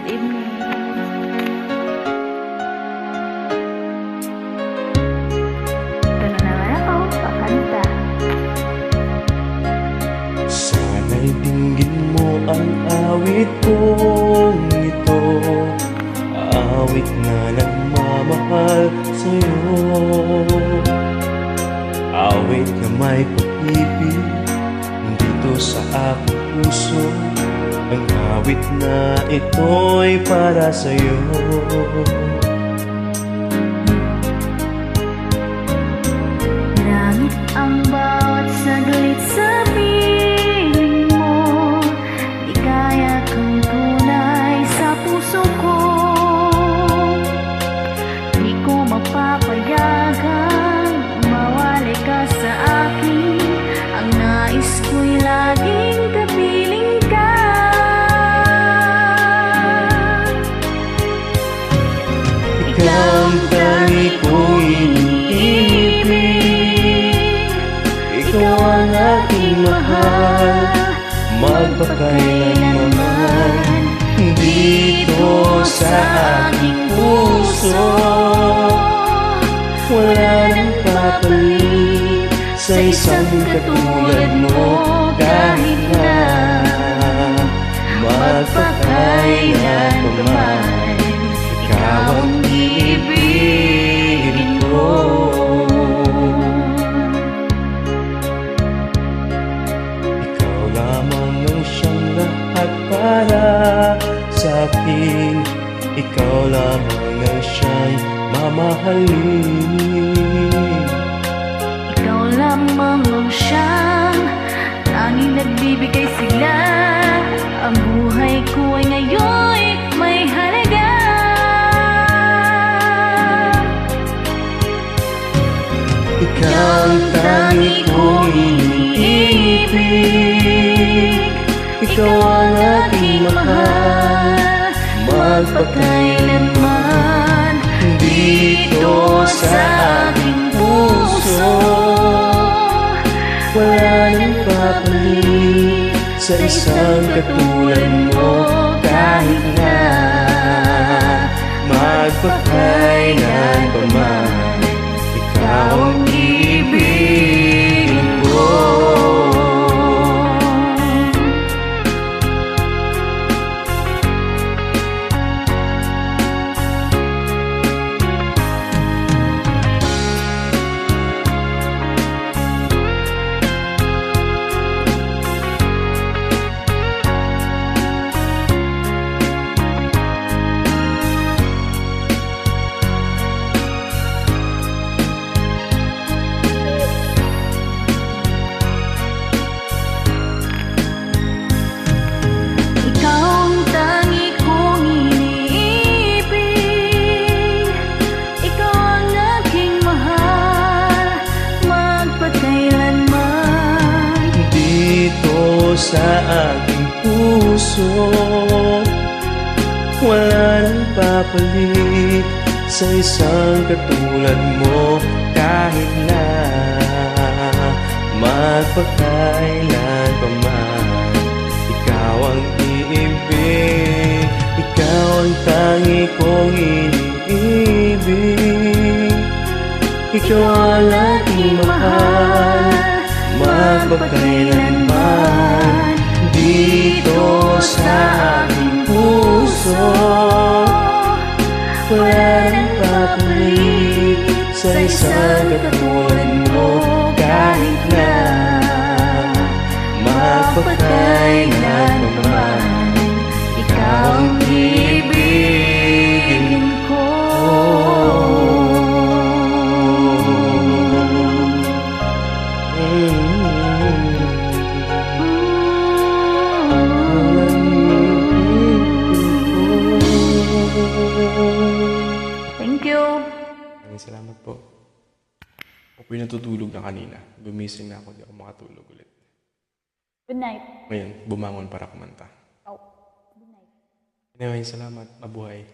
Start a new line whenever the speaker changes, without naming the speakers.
evening. Ito na naman ako, kakanta.
Sana'y dinggin mo ang awit kong ito, awit na nagmamahal sa'yo, awit na may pag-ibig dito sa aking puso. Ang awit na ito'y para sa'yo.
Langit ang bawat saglit sa piling mo, di kaya kang tunay sa puso ko. Di ko mapapayagang mawali ka sa akin, ang nais ko'y laging kapiling ka.
Ikaw ang tangi kong iniibig, ikaw ang aking mahal, magpakailanman dito sa aking puso. Wala nang papalit sa isang katulad mo, kahit na magpakailanman ikaw ang iibigin ko. Ikaw lamang ang siyang lahat para sa akin, ikaw lamang ang siyang mamahalin.
Ikaw lamang ang siyang tanging nagbibigay sigla, ang buhay ko ay ngayon may halaga.
Ikaw ang tangi kong iniibig, ikaw ang aking mahal,
magpakailanman
dito sa aking puso. Wala nang papalit sa isang katulad mo, kahit na magpakailan pa man, ikaw ang iibigin ko. Sa aking puso, wala nang papalit sa isang katulad mo, kahit na magpakailan pa man, ikaw ang iibig, ikaw ang tangi kong iniibig, ikaw ang aking mahal, magpakailanman dito sa aking puso. Wala nang papalit sa isang katulad mo, kahit na magpakailan pa man, ikaw ang iibigin ko.
Thank you.
Maraming salamat po. Ako po'y natutulog na kanina. Gumising na ako, di ako makatulog ulit.
Good night.
Ngayon, bumangon para kumanta.
Oh, good night.
Anyway, salamat. Mabuhay.